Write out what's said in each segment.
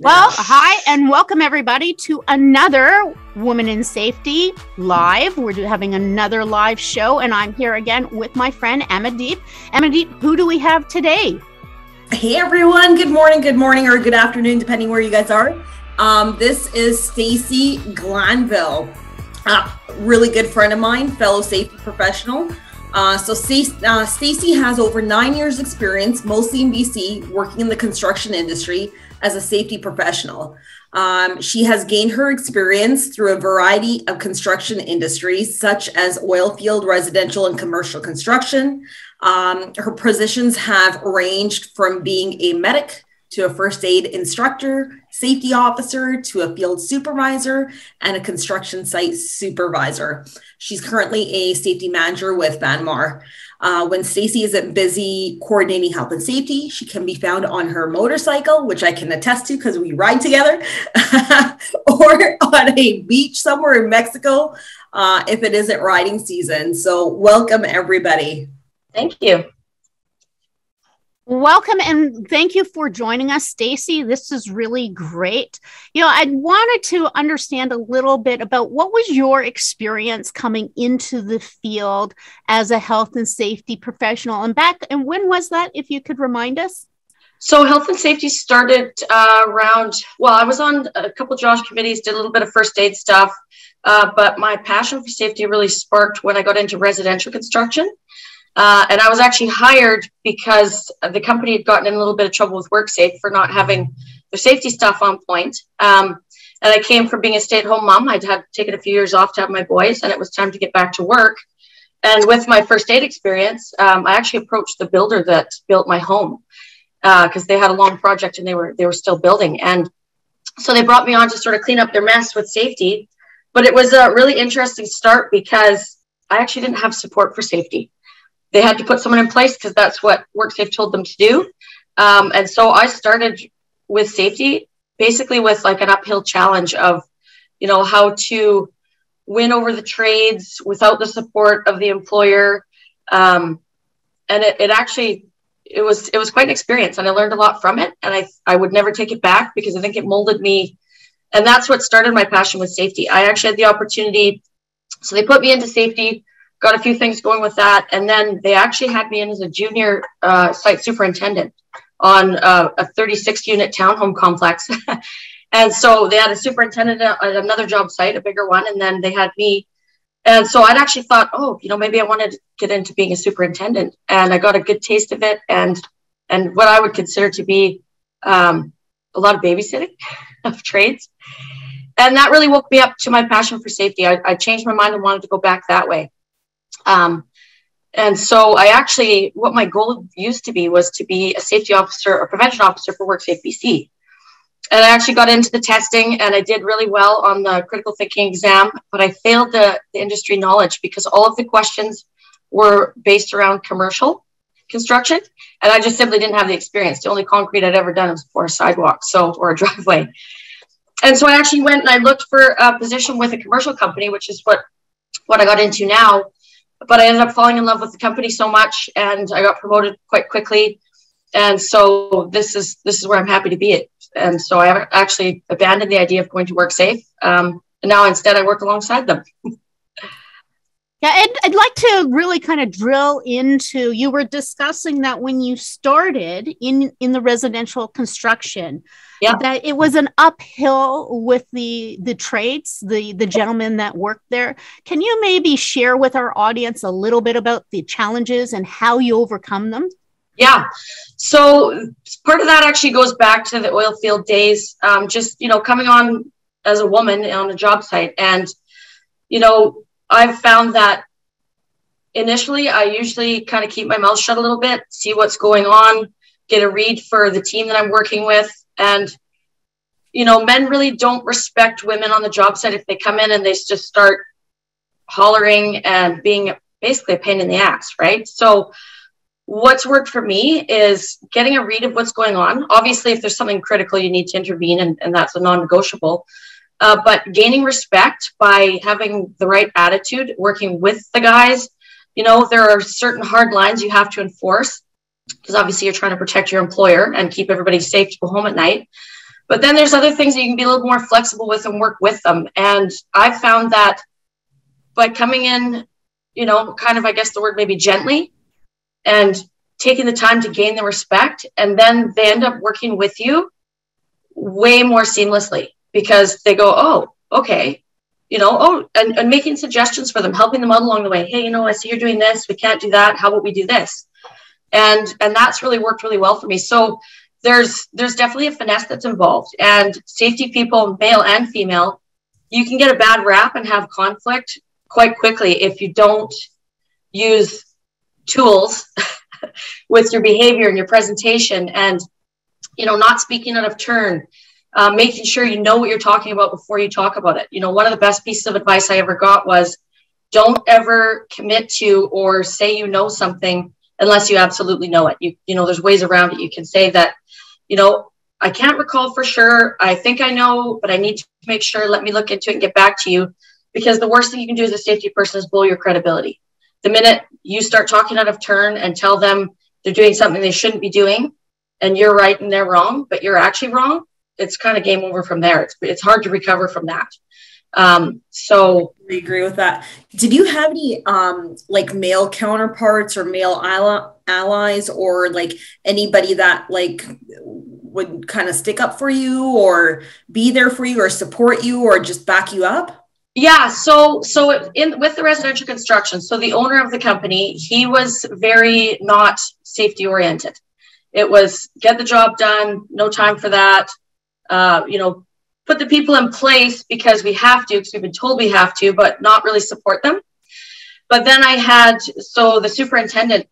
Well, hi and welcome everybody to another Woman in Safety Live. We're having another live show and I'm here again with my friend Amandeep. Amandeep, who do we have today? Hey everyone, good morning or good afternoon, depending where you guys are. This is Stacey Glanville, really good friend of mine, fellow safety professional. So Stacey has over 9 years experience, mostly in BC, working in the construction industry as a safety professional. She has gained her experience through a variety of construction industries, such as oilfield, residential, and commercial construction. Her positions have ranged from being a medic to a first aid instructor, safety officer, to a field supervisor, and a construction site supervisor. She's currently a safety manager with Banmar. When Stacey isn't busy coordinating health and safety, she can be found on her motorcycle, which I can attest to because we ride together, or on a beach somewhere in Mexico if it isn't riding season. So welcome, everybody. Thank you. Welcome and thank you for joining us, Stacey. This is really great. You know, I wanted to understand a little bit about what was your experience coming into the field as a health and safety professional, and when was that, if you could remind us? So health and safety started I was on a couple of jobs committees, did a little bit of first aid stuff, but my passion for safety really sparked when I got into residential construction. And I was actually hired because the company had gotten in a little bit of trouble with WorkSafe for not having their safety stuff on point. And I came from being a stay-at-home mom. I'd had taken a few years off to have my boys, and it was time to get back to work. And with my first aid experience, I actually approached the builder that built my home because they had a long project and they were still building. And so they brought me on to sort of clean up their mess with safety. But it was a really interesting start because I actually didn't have support for safety. They had to put someone in place because that's what WorkSafe told them to do. And so I started with safety, basically with like an uphill challenge of, you know, how to win over the trades without the support of the employer. And it was quite an experience, and I learned a lot from it. And I would never take it back because I think it molded me. And that's what started my passion with safety. I actually had the opportunity. So they put me into safety, got a few things going with that. And then they actually had me in as a junior site superintendent on a 36 unit townhome complex. And so they had a superintendent at another job site, a bigger one. And then they had me. And so I'd actually thought, maybe I wanted to get into being a superintendent, and I got a good taste of it. And what I would consider to be a lot of babysitting of trades. And that really woke me up to my passion for safety. I changed my mind and wanted to go back that way. And so what my goal used to be was to be a safety officer or prevention officer for WorkSafe BC. And I actually got into the testing and I did really well on the critical thinking exam, but I failed the industry knowledge because all of the questions were based around commercial construction. And I just simply didn't have the experience. The only concrete I'd ever done was for a sidewalk, or a driveway. And so I actually went and I looked for a position with a commercial company, which is what I got into now. But I ended up falling in love with the company so much, and I got promoted quite quickly. And so this is where I'm happy to be at. And so I actually abandoned the idea of going to WorkSafe. And now instead I work alongside them. Yeah, I'd like to really kind of drill into, you were discussing that when you started in the residential construction, that it was an uphill with the trades, the gentlemen that worked there. Can you maybe share with our audience a little bit about the challenges and how you overcome them? Yeah, so part of that actually goes back to the oil field days, coming on as a woman on a job site. And, I've found that initially I usually kind of keep my mouth shut a little bit, see what's going on, get a read for the team that I'm working with. And, men really don't respect women on the job site if they come in and they just start hollering and being basically a pain in the ass, right? So what's worked for me is getting a read of what's going on. Obviously, if there's something critical, you need to intervene, and that's a non-negotiable. But gaining respect by having the right attitude, working with the guys. There are certain hard lines you have to enforce because obviously you're trying to protect your employer and keep everybody safe to go home at night. But then there's other things that you can be a little more flexible with and work with them. And I've found that by coming in, you know, kind of, I guess the word maybe gently, and taking the time to gain the respect, and then they end up working with you way more seamlessly, because they go, oh, okay, you know, oh, and making suggestions for them, helping them out along the way. Hey, you know, I see you're doing this. We can't do that. How about we do this? And that's really worked really well for me. So there's definitely a finesse that's involved. And safety people, male and female, you can get a bad rap and have conflict quite quickly if you don't use tools with your behavior and your presentation, and, you know, not speaking out of turn, making sure you know what you're talking about before you talk about it. You know, one of the best pieces of advice I ever got was, don't ever commit to or say you know something unless you absolutely know it. You know, there's ways around it. You can say that, you know, I can't recall for sure. I think I know, but I need to make sure. Let me look into it and get back to you. Because the worst thing you can do as a safety person is blow your credibility. The minute you start talking out of turn and tell them they're doing something they shouldn't be doing, and you're right and they're wrong, but you're actually wrong, it's kind of game over from there. It's hard to recover from that. So I agree with that. Did you have any like male counterparts or male allies, or like anybody that like would kind of stick up for you or be there for you or support you or just back you up? Yeah, so with the residential construction, so the owner of the company, he was very not safety oriented. It was get the job done, no time for that. You know, put the people in place because we have to, because we've been told we have to, but not really support them. But then I had, so the superintendent,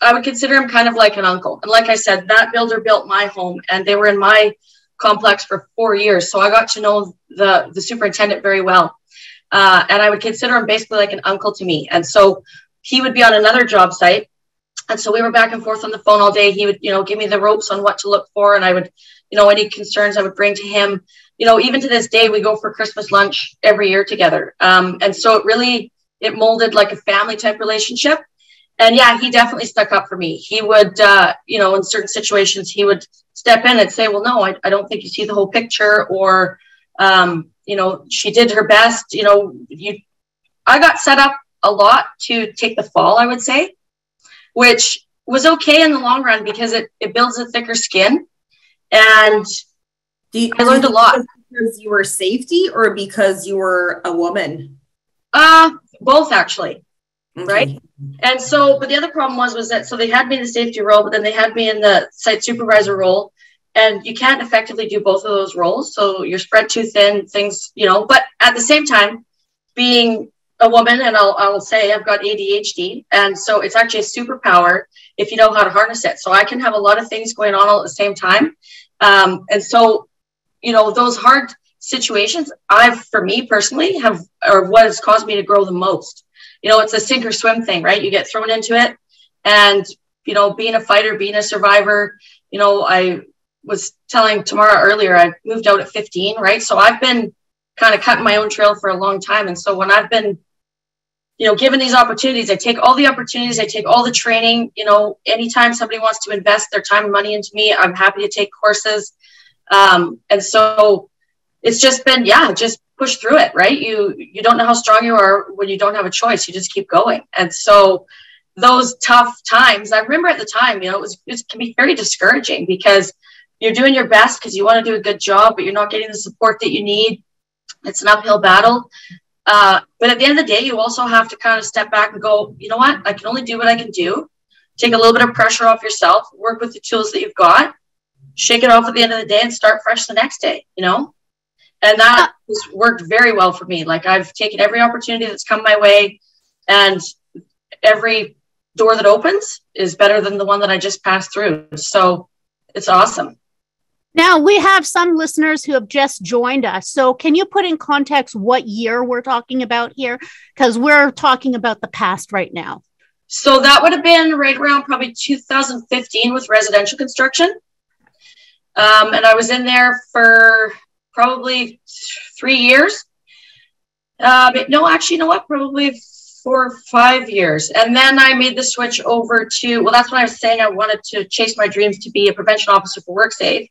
I would consider him kind of like an uncle. And like I said, that builder built my home, and they were in my complex for 4 years. So I got to know the superintendent very well. And I would consider him basically like an uncle to me. And so he would be on another job site. And so we were back and forth on the phone all day. He would, you know, give me the ropes on what to look for. And I would, you know, any concerns I would bring to him. You know, even to this day, we go for Christmas lunch every year together. And so it molded like a family type relationship. And yeah, he definitely stuck up for me. He would, you know, in certain situations, he would step in and say, well, no, I don't think you see the whole picture, or, you know, she did her best. You know, I got set up a lot to take the fall, I would say, which was okay in the long run because it builds a thicker skin. And I learned a lot. Because you were safety or because you were a woman? Both actually. Okay. Right. And so, but the other problem was that, so they had me in the safety role, but then they had me in the site supervisor role. And you can't effectively do both of those roles. So you're spread too thin, things, you know, but at the same time, being a woman, and I'll say I've got ADHD. And so it's actually a superpower if you know how to harness it. So I can have a lot of things going on all at the same time. And so, you know, those hard situations, for me personally, are what has caused me to grow the most. You know, it's a sink or swim thing, right? You get thrown into it. And, you know, being a fighter, being a survivor, you know, I was telling Tamara earlier, I moved out at 15, right? So I've been kind of cutting my own trail for a long time. And so when I've been, you know, given these opportunities, I take all the opportunities, I take all the training. You know, anytime somebody wants to invest their time and money into me, I'm happy to take courses. And so it's just been, just push through it, right? You don't know how strong you are when you don't have a choice. You just keep going. And so those tough times, I remember at the time, you know, it can be very discouraging because you're doing your best because you want to do a good job, but you're not getting the support that you need. It's an uphill battle. But at the end of the day, you also have to kind of step back and go, you know what? I can only do what I can do. Take a little bit of pressure off yourself, work with the tools that you've got, shake it off at the end of the day and start fresh the next day, you know? And that has worked very well for me. Like I've taken every opportunity that's come my way, and every door that opens is better than the one that I just passed through. So it's awesome. Now, we have some listeners who have just joined us. So can you put in context what year we're talking about here? Because we're talking about the past right now. So that would have been right around probably 2015 with residential construction. And I was in there for probably 3 years. But no, actually, you know what? Probably for 5 years. And then I made the switch over to, well, that's when I was saying I wanted to chase my dreams to be a prevention officer for WorkSafe.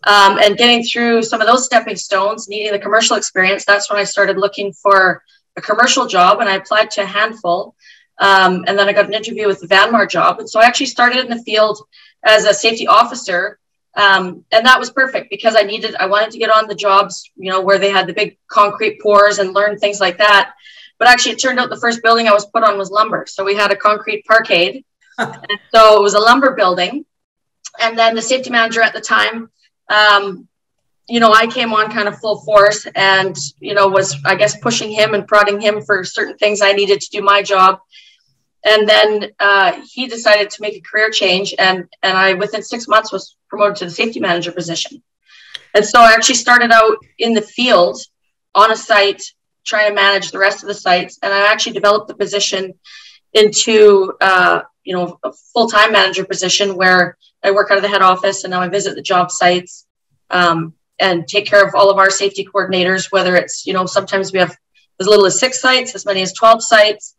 And getting through some of those stepping stones, needing the commercial experience, that's when I started looking for a commercial job, and I applied to a handful. And then I got an interview with the Vanmar job. And so I actually started in the field as a safety officer. And that was perfect because I wanted to get on the jobs, you know, where they had the big concrete pours and learn things like that. But actually, it turned out the first building I was put on was lumber. So we had a concrete parkade. And so it was a lumber building. And then the safety manager at the time, you know, I came on kind of full force and, you know, was, I guess, pushing him and prodding him for certain things I needed to do my job. And then he decided to make a career change. And I, within 6 months, was promoted to the safety manager position. And so I actually started out in the field on a site, trying to manage the rest of the sites. And I actually developed the position into, you know, a full-time manager position where I work out of the head office and now I visit the job sites and take care of all of our safety coordinators, whether it's, you know, sometimes we have as little as 6 sites, as many as 12 sites.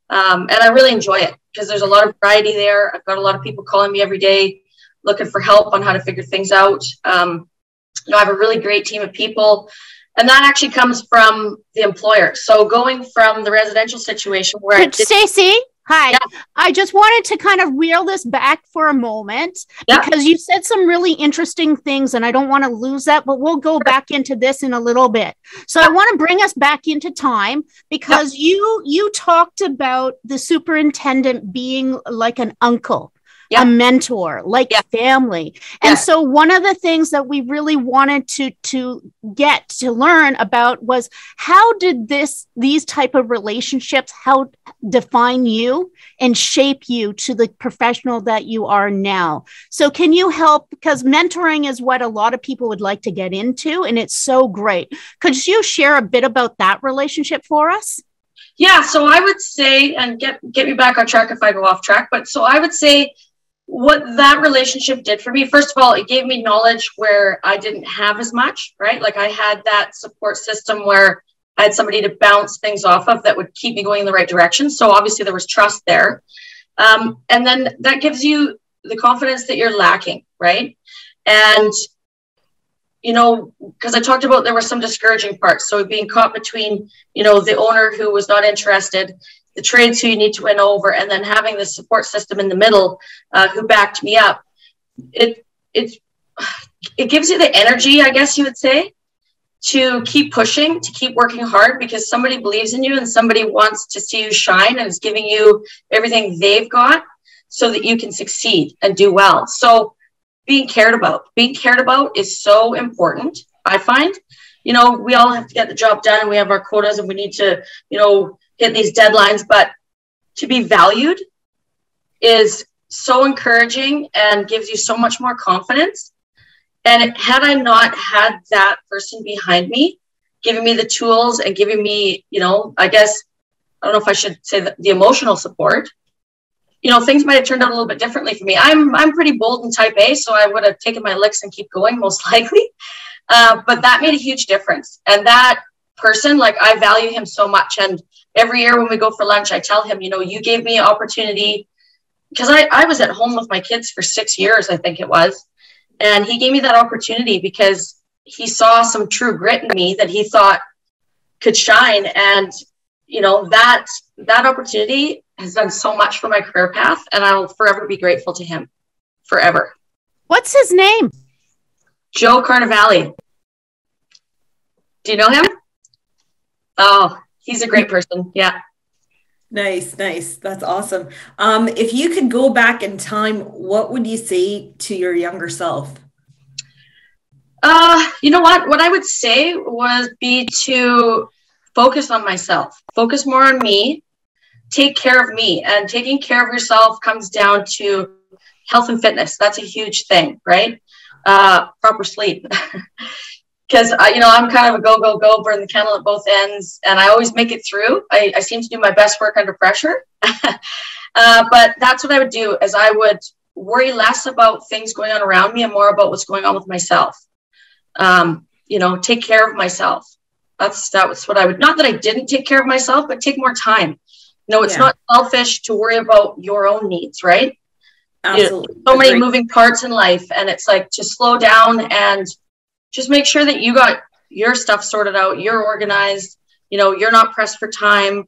And I really enjoy it because there's a lot of variety there. I've got a lot of people calling me every day looking for help on how to figure things out. You know, I have a really great team of people. And that actually comes from the employer. So going from the residential situation where Stacey, hi. Yeah. I just wanted to kind of reel this back for a moment because you said some really interesting things and I don't want to lose that, but we'll go back into this in a little bit. So I want to bring us back into time because you talked about the superintendent being like an uncle. A mentor, like family. And so one of the things that we really wanted to get to learn about was how did these type of relationships help define you and shape you to the professional that you are now? So can you help, because mentoring is what a lot of people would like to get into, and it's so great. Could you share a bit about that relationship for us? Yeah, so I would say, and get me back on track if I go off track, but so I would say, what that relationship did for me, first of all, it gave me knowledge where I didn't have as much, right? Like I had that support system where I had somebody to bounce things off of that would keep me going in the right direction. So obviously there was trust there. And then that gives you the confidence that you're lacking, right? And, you know, because I talked about there were some discouraging parts. So being caught between, you know, the owner who was not interested, the trades who you need to win over, and then having the support system in the middle who backed me up. It gives you the energy, I guess you would say, to keep pushing, to keep working hard because somebody believes in you and somebody wants to see you shine and is giving you everything they've got so that you can succeed and do well. So being cared about is so important, I find. You know, we all have to get the job done and we have our quotas and we need to, you know, hit these deadlines, but to be valued is so encouraging and gives you so much more confidence. And had I not had that person behind me, giving me the tools and giving me, you know, I guess, I don't know if I should say the emotional support, you know, things might have turned out a little bit differently for me. I'm pretty bold and type A, so I would have taken my licks and keep going most likely. But that made a huge difference. And that person, like I value him so much. And every year when we go for lunch, I tell him, you know, you gave me an opportunity because I was at home with my kids for 6 years, I think it was. And he gave me that opportunity because he saw some true grit in me that he thought could shine. And, you know, that opportunity has done so much for my career path. And I'll forever be grateful to him. Forever. What's his name? Joe Carnevale. Do you know him? Oh, he's a great person. Yeah. Nice. That's awesome. If you could go back in time, what would you say to your younger self? You know what I would say would be to focus on myself, focus more on me, take care of me. And taking care of yourself comes down to health and fitness. That's a huge thing, right? Proper sleep. Because, you know, I'm kind of a go, burn the candle at both ends, and I always make it through. I seem to do my best work under pressure. But that's what I would do, is I would worry less about things going on around me and more about what's going on with myself. You know, take care of myself. That was what I would, not that I didn't take care of myself, but take more time. No, it's not selfish to worry about your own needs, right? Absolutely. So many moving parts in life, and it's like to slow down and just make sure that you got your stuff sorted out, you're organized, you're not pressed for time,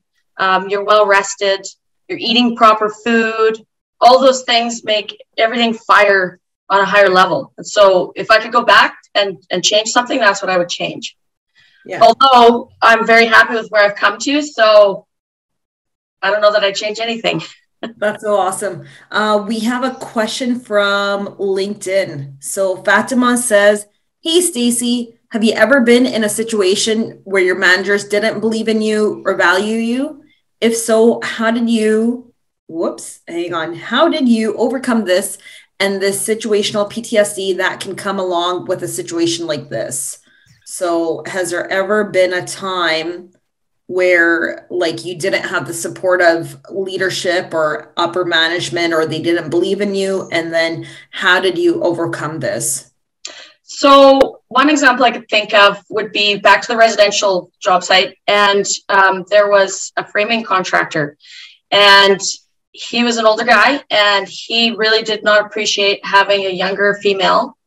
you're well rested, you're eating proper food. All those things make everything fire on a higher level. And so if I could go back and change something, that's what I would change. Yeah. Although I'm very happy with where I've come to, so I don't know that I'd change anything. That's so awesome. We have a question from LinkedIn. So Fatima says, hey, Stacey, have you ever been in a situation where your managers didn't believe in you or value you? If so, how did you overcome this and this situational PTSD that can come along with a situation like this? So has there ever been a time where like you didn't have the support of leadership or upper management, or they didn't believe in you? And then how did you overcome this? So one example I could think of would be back to the residential job site. And there was a framing contractor, and he was an older guy, and he really did not appreciate having a younger female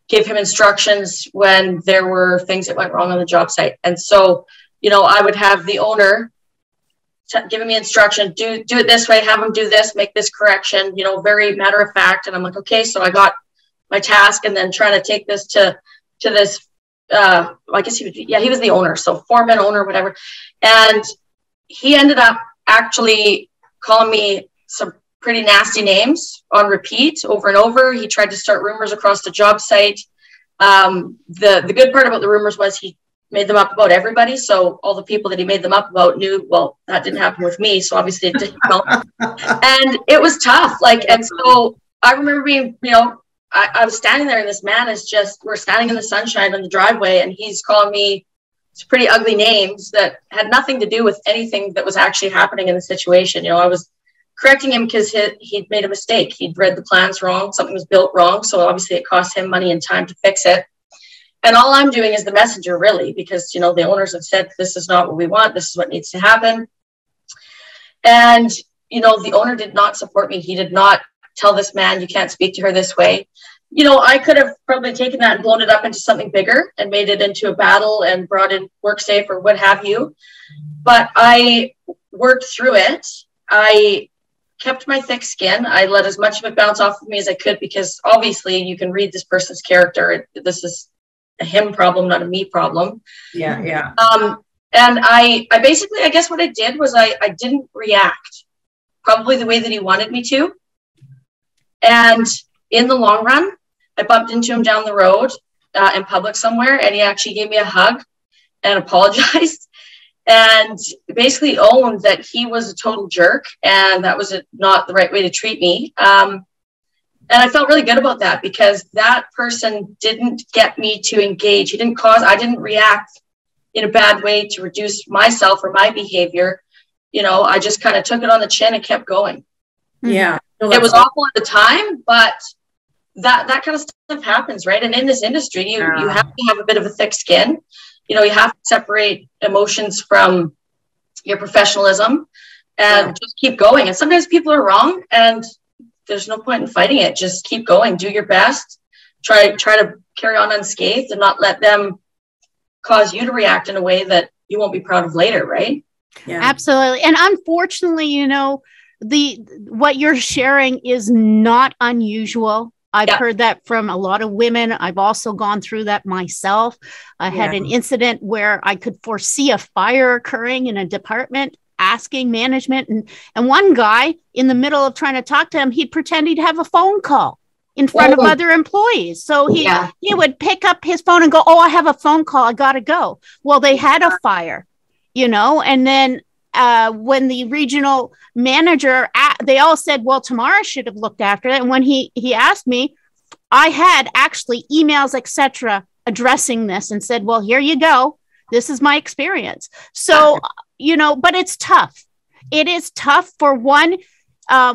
give him instructions when there were things that went wrong on the job site. And so, I would have the owner giving me instruction, do it this way, have him do this, make this correction, very matter of fact. And I'm like, okay, so I got my task, and then trying to take this to this, I guess he was the owner. So foreman, owner, whatever. And he ended up actually calling me some pretty nasty names on repeat over and over. He tried to start rumors across the job site. The good part about the rumors was he made them up about everybody. So all the people that he made them up about knew, well, that didn't happen with me. So obviously it didn't help. And it was tough. And so I remember being, I was standing there, and this man we're standing in the sunshine on the driveway, and he's calling me some pretty ugly names that had nothing to do with anything that was actually happening in the situation. I was correcting him because he'd made a mistake. He'd read the plans wrong. Something was built wrong. So obviously it cost him money and time to fix it. And all I'm doing is the messenger, really, because, the owners have said, this is not what we want. This is what needs to happen. And, the owner did not support me. He did not tell this man, you can't speak to her this way. I could have probably taken that and blown it up into something bigger and made it into a battle and brought in WorkSafe or what have you. But I worked through it. I kept my thick skin. I let as much of it bounce off of me as I could, because obviously you can read this person's character. This is a him problem, not a me problem. Yeah. And I basically, I guess what I did was I didn't react probably the way that he wanted me to. And in the long run, I bumped into him down the road in public somewhere, and he actually gave me a hug and apologized and basically owned that he was a total jerk, and that was not the right way to treat me. And I felt really good about that, because that person didn't get me to engage. I didn't react in a bad way to reduce myself or my behavior. I just kind of took it on the chin and kept going. Yeah. It was awful at the time, but that kind of stuff happens, right? And in this industry, you have to have a bit of a thick skin. You have to separate emotions from your professionalism and just keep going. And sometimes people are wrong, and there's no point in fighting it. Just keep going, do your best, try to carry on unscathed, and not let them cause you to react in a way that you won't be proud of later, right? Yeah, absolutely. And unfortunately, what you're sharing is not unusual. I've heard that from a lot of women. I've also gone through that myself. I had an incident where I could foresee a fire occurring in a department, asking management. And one guy, in the middle of trying to talk to him, he'd pretend he'd have a phone call in front of other employees. So he would pick up his phone and go, oh, I have a phone call, I got to go. Well, they had a fire, and then when the regional manager, they all said, well, Tamara should have looked after it. And when he asked me, I had actually emails, etc., addressing this, and said, well, here you go. This is my experience. So, but it's tough. It is tough for one,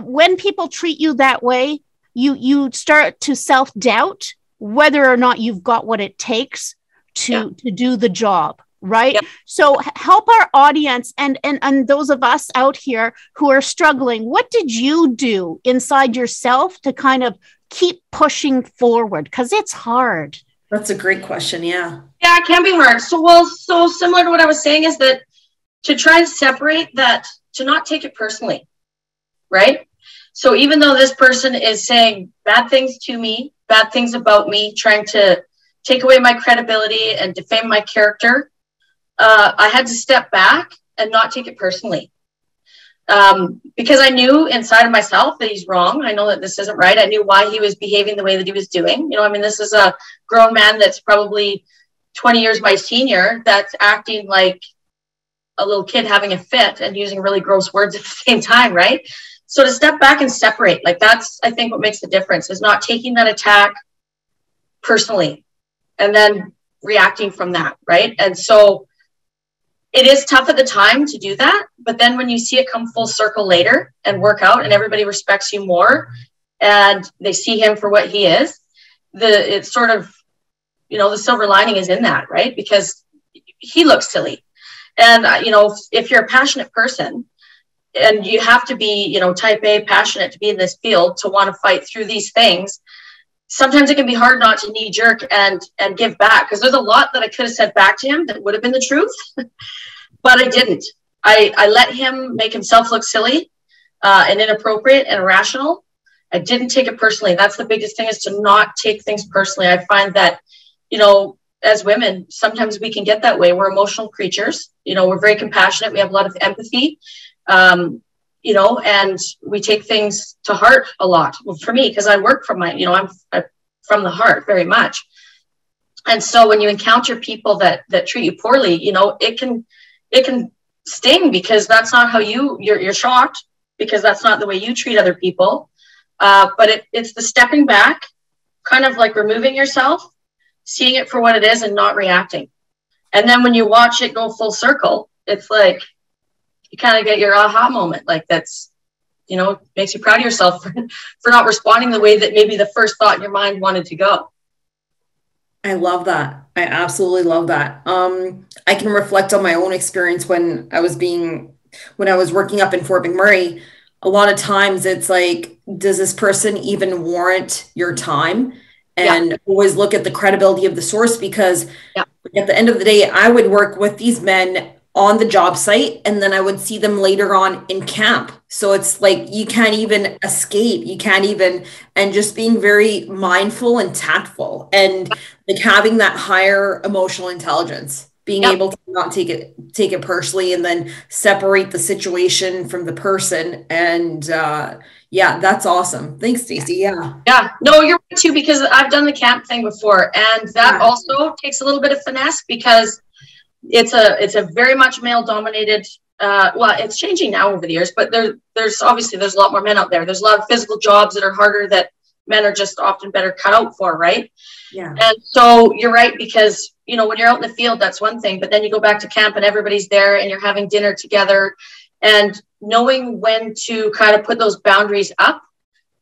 when people treat you that way, you start to self-doubt whether or not you've got what it takes to do the job. right? Yep. So help our audience and those of us out here who are struggling. What did you do inside yourself to kind of keep pushing forward? Because it's hard. That's a great question. Yeah. Yeah, it can be hard. So similar to what I was saying is that to try and separate that, to not take it personally, right? So even though this person is saying bad things to me, bad things about me, trying to take away my credibility and defame my character, I had to step back and not take it personally. Because I knew inside of myself that he's wrong. I know that this isn't right. I knew why he was behaving the way that he was doing. You know, I mean, this is a grown man that's probably 20 years my senior that's acting like a little kid having a fit and using really gross words at the same time, right? So to step back and separate, like that's, I think what makes the difference is not taking that attack personally and then reacting from that, right? And so it is tough at the time to do that, but then when you see it come full circle later and work out and everybody respects you more and they see him for what he is, it's sort of, you know, the silver lining is in that, right? Because he looks silly. And, you know, if you're a passionate person and you have to be, you know, type A passionate to be in this field, to want to fight through these things, sometimes it can be hard not to knee jerk and give back. Because there's a lot that I could have said back to him that would have been the truth, but I didn't. I let him make himself look silly and inappropriate and irrational. I didn't take it personally. That's the biggest thing, is to not take things personally. I find that, you know, as women, sometimes we can get that way. We're emotional creatures. You know, we're very compassionate. We have a lot of empathy, you know, and we take things to heart a lot. Well, for me, because I work from my, you know, I'm from the heart very much. And so when you encounter people that treat you poorly, you know, it can sting, because that's not how you're shocked, because that's not the way you treat other people. But it's the stepping back, kind of like removing yourself, seeing it for what it is and not reacting. And then when you watch it go full circle, it's like you kind of get your aha moment. Like that's, you know, makes you proud of yourself for not responding the way that maybe the first thought in your mind wanted to go. I love that. I absolutely love that. I can reflect on my own experience when I was working up in Fort McMurray. A lot of times it's like, does this person even warrant your time? And always look at the credibility of the source, because at the end of the day, I would work with these men on the job site, and then I would see them later on in camp. So it's like, you can't even escape. You can't even, and just being very mindful and tactful, and like having that higher emotional intelligence, being able to not take it personally, and then separate the situation from the person. And yeah, that's awesome. Thanks, Stacey. Yeah. No, you're right too, because I've done the camp thing before, and that also takes a little bit of finesse, because it's a very much male dominated. Well, it's changing now over the years, but there's obviously a lot more men out there. There's a lot of physical jobs that are harder, that men are just often better cut out for, right? Yeah. And so you're right, because, you know, when you're out in the field, that's one thing, but then you go back to camp and everybody's there and you're having dinner together, and knowing when to kind of put those boundaries up,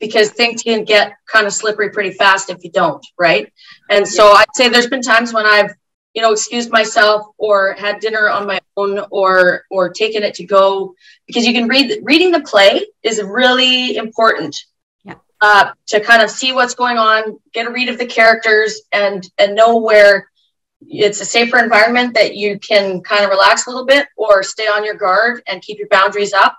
because things can get kind of slippery pretty fast if you don't, right? And so I'd say there's been times when I've, you know, excused myself or had dinner on my own, or taken it to go, because you can reading the play is really important. To kind of see what's going on, get a read of the characters, and know where it's a safer environment that you can kind of relax a little bit, or stay on your guard and keep your boundaries up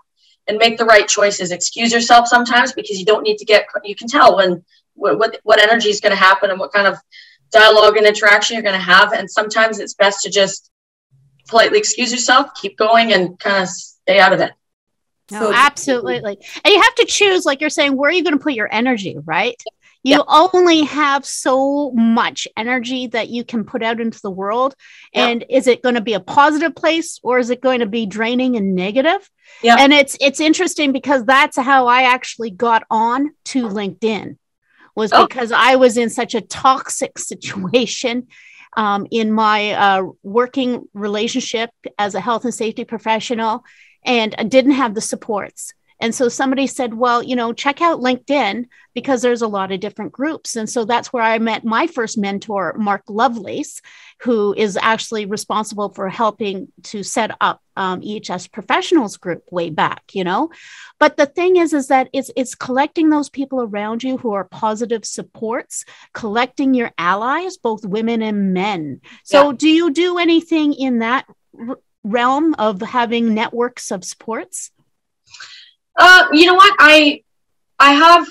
and make the right choices. Excuse yourself sometimes, because you don't need to you can tell when what energy is going to happen and what kind of dialogue and interaction you're going to have. And sometimes it's best to just politely excuse yourself, keep going, and kind of stay out of it. No, absolutely. And you have to choose, like you're saying, where are you going to put your energy, right? You only have so much energy that you can put out into the world. And is it going to be a positive place, or is it going to be draining and negative? And it's interesting, because that's how I actually got on to LinkedIn, was because I was in such a toxic situation in my working relationship as a health and safety professional, and I didn't have the supports. And so somebody said, well, check out LinkedIn because there's a lot of different groups. And so that's where I met my first mentor, Mark Lovelace, who is actually responsible for helping to set up EH&S professionals group way back, But the thing is that it's collecting those people around you who are positive supports, collecting your allies, both women and men. So do you do anything in that realm of having networks of supports? You know what? I have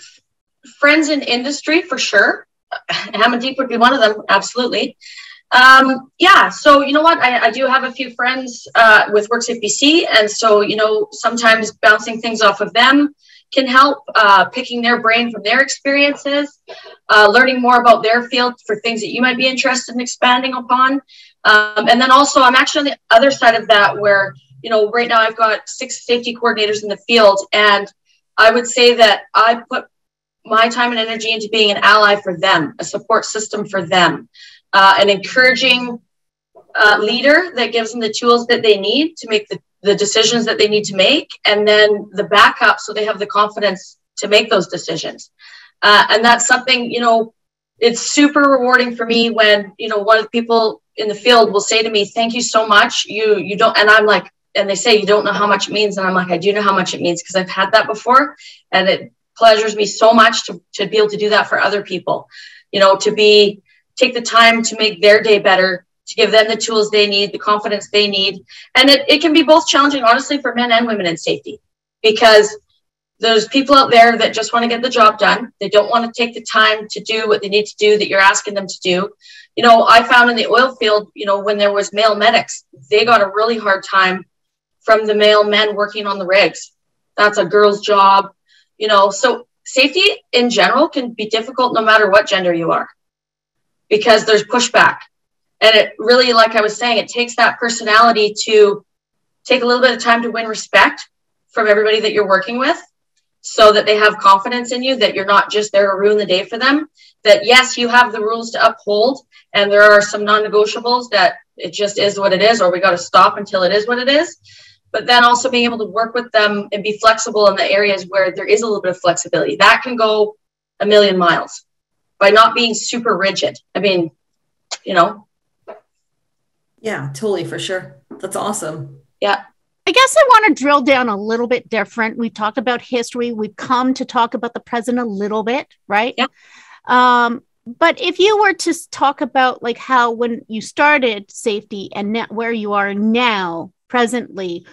friends in industry for sure. Amandeep would be one of them. Absolutely. So you know what? I do have a few friends with WorkSafe BC. And so, sometimes bouncing things off of them can help, picking their brain from their experiences, learning more about their field for things that you might be interested in expanding upon. And then also I'm actually on the other side of that where, right now I've got 6 safety coordinators in the field. And I would say that I put my time and energy into being an ally for them, a support system for them. An encouraging leader that gives them the tools that they need to make the decisions that they need to make, and then the backup so they have the confidence to make those decisions. And that's something, it's super rewarding for me when, one of the people in the field will say to me, thank you so much. You don't, and I'm like, and they say, you don't know how much it means. And I'm like, I do know how much it means because I've had that before. And it pleasures me so much to be able to do that for other people, take the time to make their day better, to give them the tools they need, the confidence they need. And it can be both challenging, honestly, for men and women in safety, because there's people out there that just want to get the job done. They don't want to take the time to do what they need to do that you're asking them to do. I found in the oil field, when there was male medics, they got a really hard time from the male men working on the rigs. That's a girl's job, so safety in general can be difficult no matter what gender you are, because there's pushback. And it really, like I was saying, it takes that personality to take a little bit of time to win respect from everybody that you're working with, so that they have confidence in you, that you're not just there to ruin the day for them, that yes, you have the rules to uphold, and there are some non-negotiables that it just is what it is, or we got to stop until it is what it is. But then also being able to work with them and be flexible in the areas where there is a little bit of flexibility. That can go a million miles by not being super rigid. I mean, Yeah, totally, for sure. That's awesome. Yeah. I guess I want to drill down a little bit different. We've talked about history. We've come to talk about the present a little bit, right? Yeah. But if you were to talk about like how when you started safety and where you are now presently,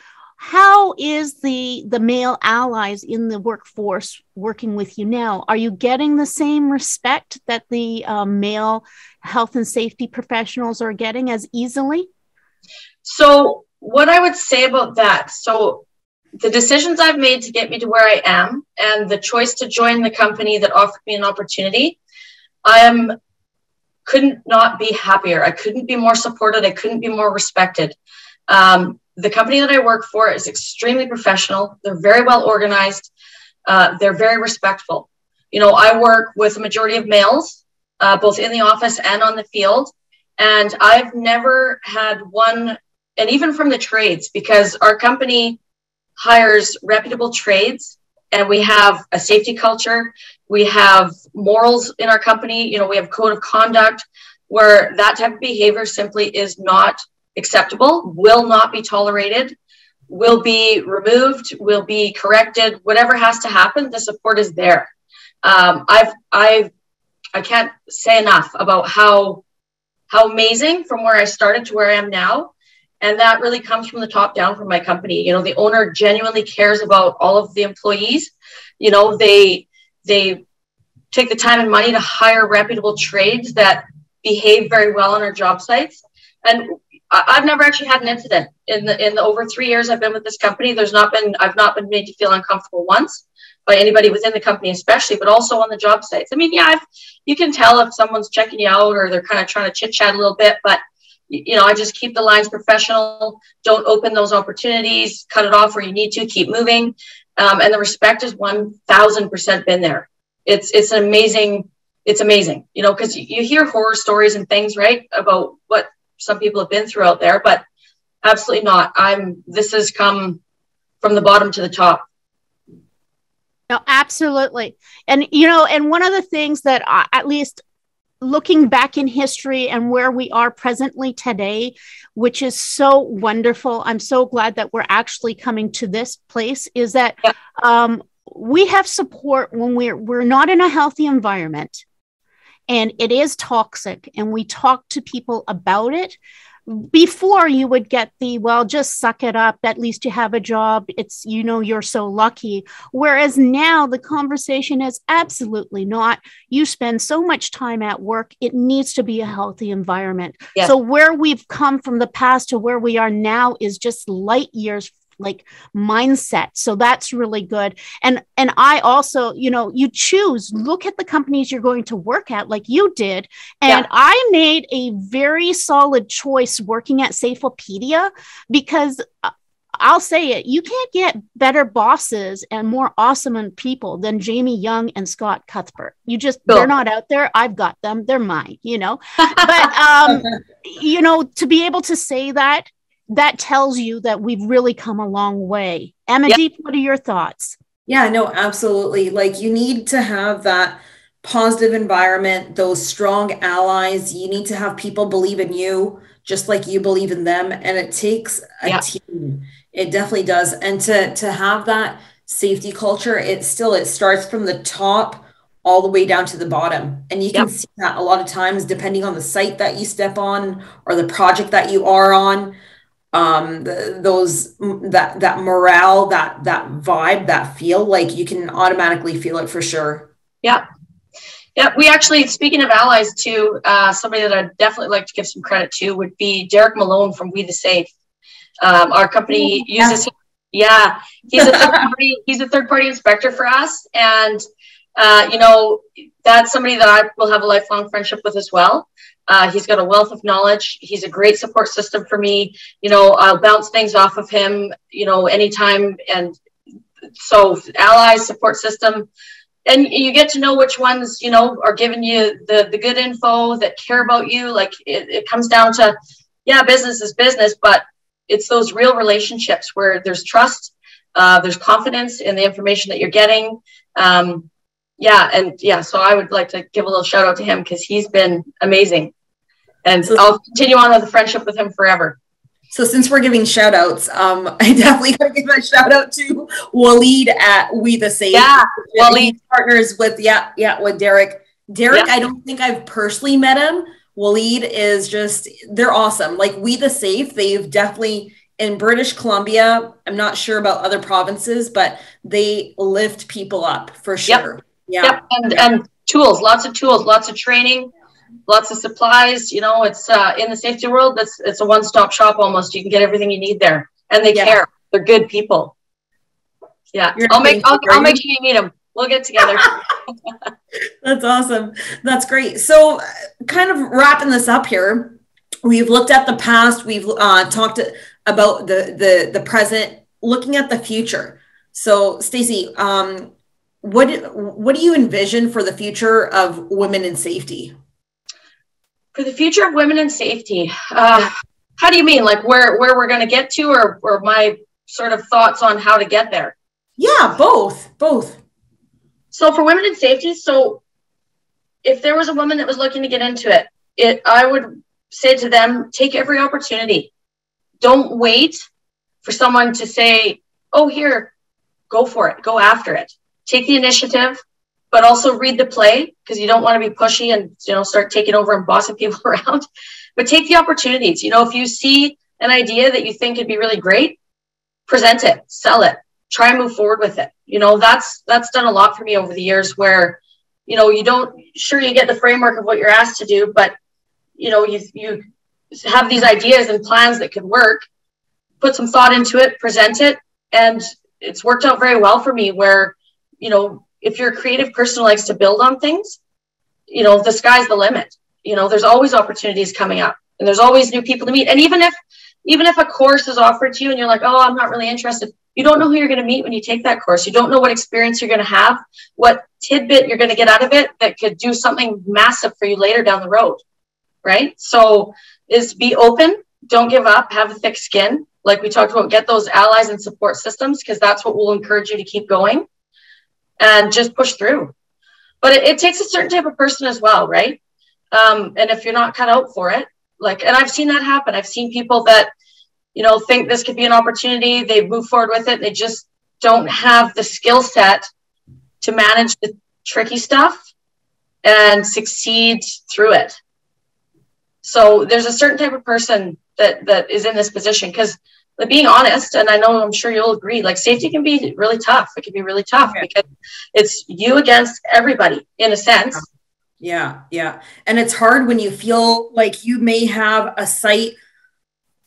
how is the male allies in the workforce working with you now? Are you getting the same respect that the male health and safety professionals are getting as easily? So what I would say about that, so the decisions I've made to get me to where I am and the choice to join the company that offered me an opportunity, couldn't not be happier. I couldn't be more supported. I couldn't be more respected. The company that I work for is extremely professional. They're very well organized. They're very respectful. I work with a majority of males, both in the office and on the field. And I've never had one, and even from the trades, because our company hires reputable trades and we have a safety culture. We have morals in our company. We have code of conduct where that type of behavior simply is not acceptable, will not be tolerated, will be removed, will be corrected, whatever has to happen, the support is there. I can't say enough about how amazing from where I started to where I am now. And that really comes from the top down from my company. The owner genuinely cares about all of the employees. They take the time and money to hire reputable trades that behave very well on our job sites. And I've never actually had an incident in the over 3 years I've been with this company. I've not been made to feel uncomfortable once by anybody within the company, especially, but also on the job sites. I mean, yeah, you can tell if someone's checking you out or they're kind of trying to chit chat a little bit, but I just keep the lines professional. Don't open those opportunities, cut it off where you need to, keep moving. And the respect is 1000% been there. It's amazing, because you hear horror stories and things, right, about what some people have been through out there, but absolutely not. This has come from the bottom to the top. No, absolutely. And, and one of the things that at least looking back in history and where we are presently today, which is so wonderful, I'm so glad that we're actually coming to this place, is that we have support when we're not in a healthy environment and it is toxic, and we talk to people about it. Before, you would get well, just suck it up. At least you have a job. It's, you're so lucky. Whereas now the conversation is absolutely not. You spend so much time at work. It needs to be a healthy environment. Yes. So where we've come from the past to where we are now is just light years like mindset. So that's really good. And I also, you choose, look at the companies you're going to work at like you did. And I made a very solid choice working at Safeopedia, because I'll say it, you can't get better bosses and more awesome people than Jamie Young and Scott Cuthbert. They're not out there. I've got them. They're mine, but, to be able to say that tells you that we've really come a long way. Amandeep, what are your thoughts? Yeah, no, absolutely. Like, you need to have that positive environment, those strong allies. You need to have people believe in you, just like you believe in them. And it takes a team. It definitely does. And to have that safety culture, it starts from the top all the way down to the bottom. And you can see that a lot of times, depending on the site that you step on or the project that you are on. That morale, that vibe, that feel, like you can automatically feel it for sure. Yeah. We actually, speaking of allies too, somebody that I'd definitely like to give some credit to would be Derek Malone from We the Safe. Our company uses him. Yeah, he's a third party inspector for us, and that's somebody that I will have a lifelong friendship with as well. He's got a wealth of knowledge. He's a great support system for me. I'll bounce things off of him, anytime. And so allies, support system, and you get to know which ones, are giving you the good info, that care about you. Like it comes down to, business is business, but it's those real relationships where there's trust, there's confidence in the information that you're getting. So I would like to give a little shout out to him, because he's been amazing. And I'll continue on with a friendship with him forever. So since we're giving shout outs, I definitely got to give a shout out to Waleed at We the Safe. Yeah, Waleed. Partners with, with Derek. Derek, I don't think I've personally met him. Waleed is they're awesome. Like We the Safe, they've definitely, in British Columbia, I'm not sure about other provinces, but they lift people up for sure. And tools, lots of tools, lots of training, lots of supplies. It's in the safety world, it's a one-stop shop almost. You can get everything you need there, and they care. They're good people. I'll make sure you meet them. We'll get together. That's awesome. That's great. So kind of wrapping this up here, we've looked at the past, we've talked about the present, looking at the future. So Stacey, what do you envision for the future of women in safety? For the future of women in safety, how do you mean? Like where we're going to get to, or my sort of thoughts on how to get there? Yeah, both. So for women in safety, so if there was a woman that was looking to get into it, I would say to them, take every opportunity. Don't wait for someone to say, oh, here, go for it, go after it. Take the initiative, but also read the play, because you don't want to be pushy and start taking over and bossing people around. But take the opportunities. If you see an idea that you think could be really great, present it, sell it, try and move forward with it. That's done a lot for me over the years, where you get the framework of what you're asked to do, but you have these ideas and plans that could work, put some thought into it, present it, and it's worked out very well for me, where if you're a creative person who likes to build on things, the sky's the limit. There's always opportunities coming up, and there's always new people to meet. And even if a course is offered to you and you're like, oh, I'm not really interested, you don't know who you're going to meet when you take that course. You don't know what experience you're going to have, what tidbit you're going to get out of it that could do something massive for you later down the road, right? So be open, don't give up, have a thick skin. Like we talked about, get those allies and support systems, because that's what will encourage you to keep going. and just push through. But it takes a certain type of person as well, right? And if you're not cut out for it, like, and I've seen that happen. I've seen people that, you know, think this could be an opportunity. They move forward with it. They just don't have the skill set to manage the tricky stuff and succeed through it. So there's a certain type of person that is in this position, because being honest, and I know, I'm sure you'll agree, like safety can be really tough. It can be really tough because it's you against everybody in a sense. Yeah. Yeah. And it's hard when you feel like you may have a site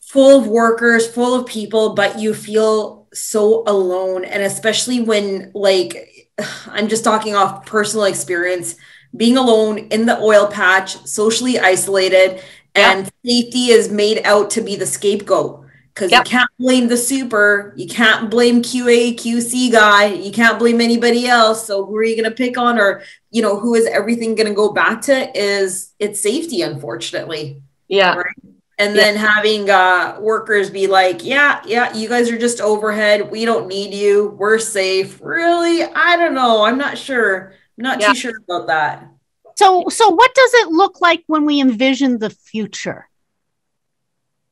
full of workers, full of people, but you feel so alone. And especially when, like, I'm just talking off personal experience, being alone in the oil patch, socially isolated, and safety is made out to be the scapegoat. Because you can't blame the super, you can't blame QA, QC guy, you can't blame anybody else. So who are you going to pick on, or, you know, who is everything going to go back to? It's safety, unfortunately. Yeah. Right? And then having workers be like, yeah, you guys are just overhead. We don't need you. We're safe. Really? I don't know. I'm not sure. I'm not too sure about that. So what does it look like when we envision the future?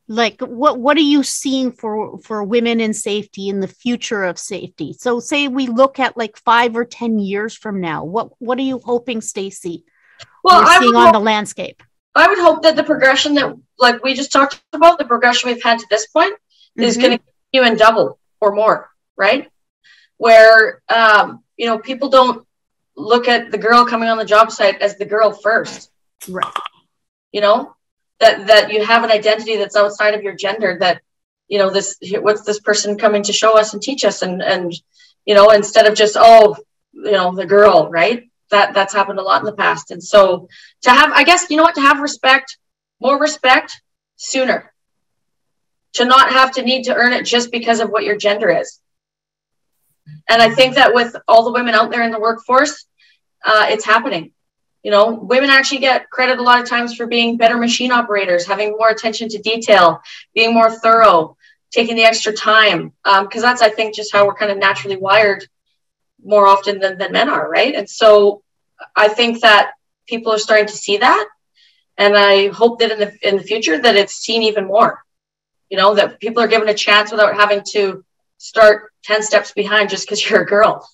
Like, what are you seeing for women in safety, in the future of safety? So say we look at like 5 or 10 years from now, what are you hoping, Stacey, we're seeing on the landscape? I would hope that the progression that, like we just talked about, the progression we've had to this point is going to continue and double or more, right? Where, you know, people don't look at the girl coming on the job site as the girl first. Right. You know, that you have an identity that's outside of your gender, that, you know, what's this person coming to show us and teach us, and you know, instead of just, oh, you know, the girl, right? That's happened a lot in the past. And so to have, I guess, you know what, to have respect, more respect sooner, to not have to need to earn it just because of what your gender is. And I think that with all the women out there in the workforce, it's happening. You know, women actually get credit a lot of times for being better machine operators, having more attention to detail, being more thorough, taking the extra time. Because that's, I think, just how we're kind of naturally wired more often than men are, right? And so I think that people are starting to see that. And I hope that in the future that it's seen even more, you know, that people are given a chance without having to start 10 steps behind just because you're a girl.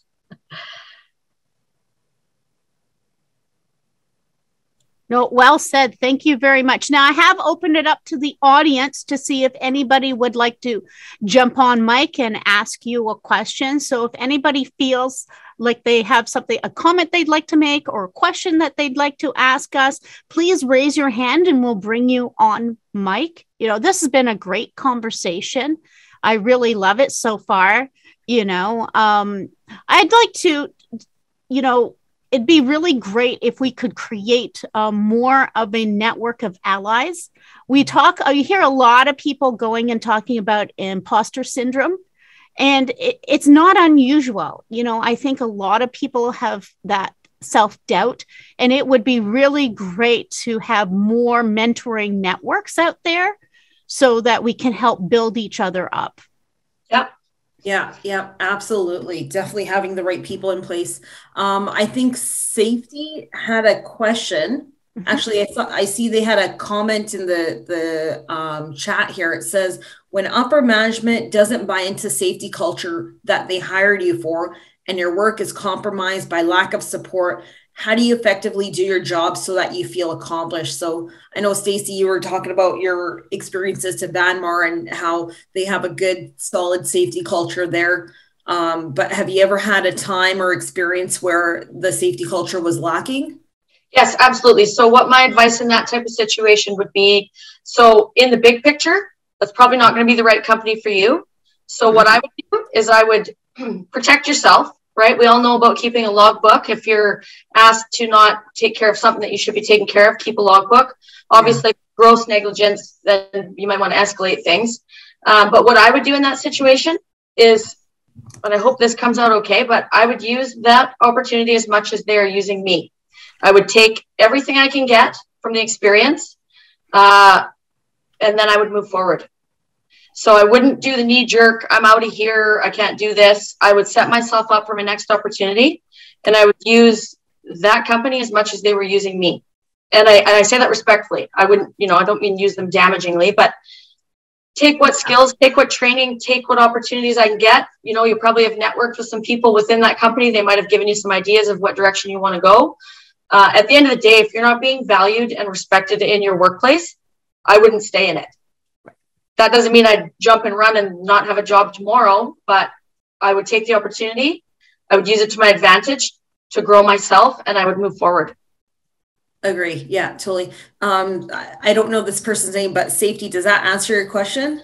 No, well said. Thank you very much. Now, I have opened it up to the audience to see if anybody would like to jump on mic and ask you a question. So if anybody feels like they have something, a comment they'd like to make or a question that they'd like to ask us, please raise your hand and we'll bring you on mic. You know, this has been a great conversation. I really love it so far. You know, I'd like to, you know, it'd be really great if we could create more of a network of allies. You hear a lot of people going and talking about imposter syndrome, and it's not unusual. You know, I think a lot of people have that self-doubt, and it would be really great to have more mentoring networks out there so that we can help build each other up. Yep. Yeah, absolutely. Definitely having the right people in place. I think safety had a question. Actually, I see they had a comment in the chat here. It says, when upper management doesn't buy into safety culture that they hired you for, and your work is compromised by lack of support, how do you effectively do your job so that you feel accomplished? So I know, Stacey, you were talking about your experiences to Vanmar and how they have a good, solid safety culture there. But have you ever had a time or experience where the safety culture was lacking? Yes, absolutely. So what my advice in that type of situation would be, so in the big picture, that's probably not going to be the right company for you. So what I would do is I would protect yourself. Right? We all know about keeping a logbook. If you're asked to not take care of something that you should be taking care of, keep a logbook. Obviously, gross negligence, then you might want to escalate things. But what I would do in that situation is, and I hope this comes out okay, but I would use that opportunity as much as they are using me. I would take everything I can get from the experience, and then I would move forward. So I wouldn't do the knee jerk, I'm out of here, I can't do this. I would set myself up for my next opportunity, and I would use that company as much as they were using me. And I say that respectfully. I wouldn't, I don't mean use them damagingly, but take what skills, take what training, take what opportunities I can get. You probably have networked with some people within that company. They might have given you some ideas of what direction you want to go. At the end of the day, if you're not being valued and respected in your workplace, I wouldn't stay in it. That doesn't mean I'd jump and run and not have a job tomorrow, but I would take the opportunity. I would use it to my advantage to grow myself, and I would move forward. Agree. Yeah, totally. I don't know this person's name, but safety, does that answer your question?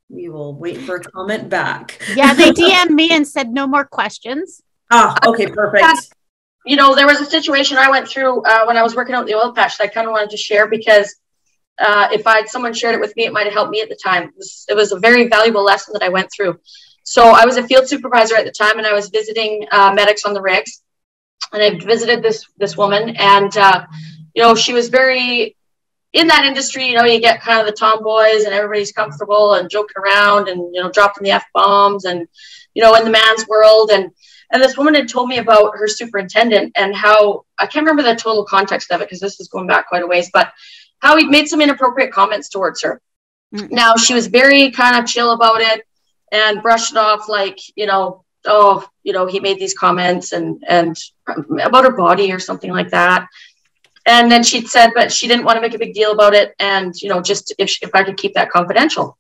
We will wait for a comment back. Yeah, they DM'd me and said no more questions. Oh, okay, perfect. There was a situation I went through when I was working out the oil patch that I kind of wanted to share, because if someone shared it with me, it might have helped me at the time. It was a very valuable lesson that I went through. So I was a field supervisor at the time, and I was visiting medics on the rigs, and I visited this woman, and she was very in that industry. You get kind of the tomboys, and everybody's comfortable and joking around, and dropping the F-bombs, and in the man's world. And this woman had told me about her superintendent, and how, I can't remember the total context of it because this is going back quite a ways, but how he made some inappropriate comments towards her. Mm-hmm. Now, she was very kind of chill about it and brushed it off like, he made these comments and about her body or something like that. And then she'd said, but she didn't want to make a big deal about it. And, just if I could keep that confidential.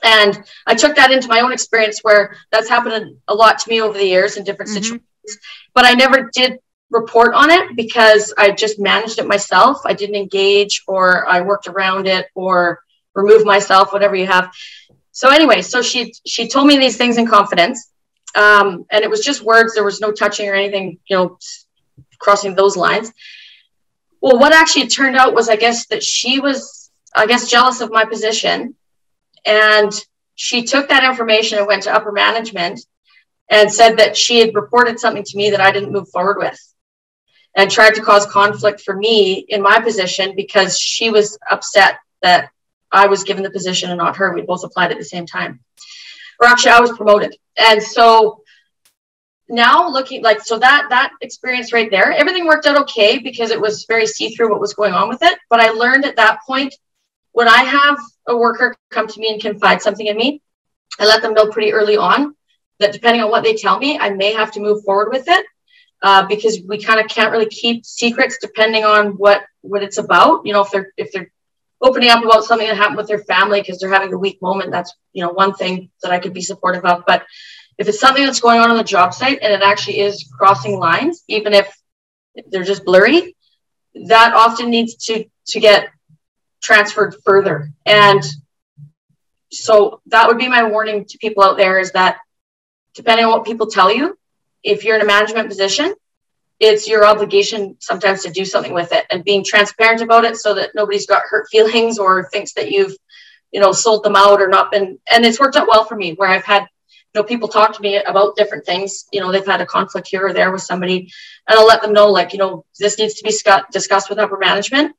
And I took that into my own experience, where that's happened a lot to me over the years in different situations, but I never did report on it because I just managed it myself. I didn't engage, or I worked around it, or removed myself, whatever you have. So anyway, so she told me these things in confidence. And it was just words. There was no touching or anything, crossing those lines. Well, what actually turned out was, I guess, that she was, jealous of my position. And she took that information and went to upper management and said that she had reported something to me that I didn't move forward with, and tried to cause conflict for me in my position because she was upset that I was given the position and not her. We both applied at the same time. Or actually, I was promoted. And so now looking so that experience right there, everything worked out okay because it was very see-through what was going on with it. But I learned at that point, when I have a worker come to me and confide something in me, I let them know pretty early on that depending on what they tell me, I may have to move forward with it, because we kind of can't really keep secrets depending on what it's about. If they're opening up about something that happened with their family because they're having a weak moment, that's one thing that I could be supportive of. But if it's something that's going on the job site and it actually is crossing lines, even if they're just blurry, that often needs to get transferred further. And so that would be my warning to people out there, is that depending on what people tell you, if you're in a management position, it's your obligation sometimes to do something with it, and being transparent about it so that nobody's got hurt feelings or thinks that you've, sold them out or not been. And it's worked out well for me, where I've had, people talk to me about different things. They've had a conflict here or there with somebody, and I'll let them know, this needs to be discussed with upper management.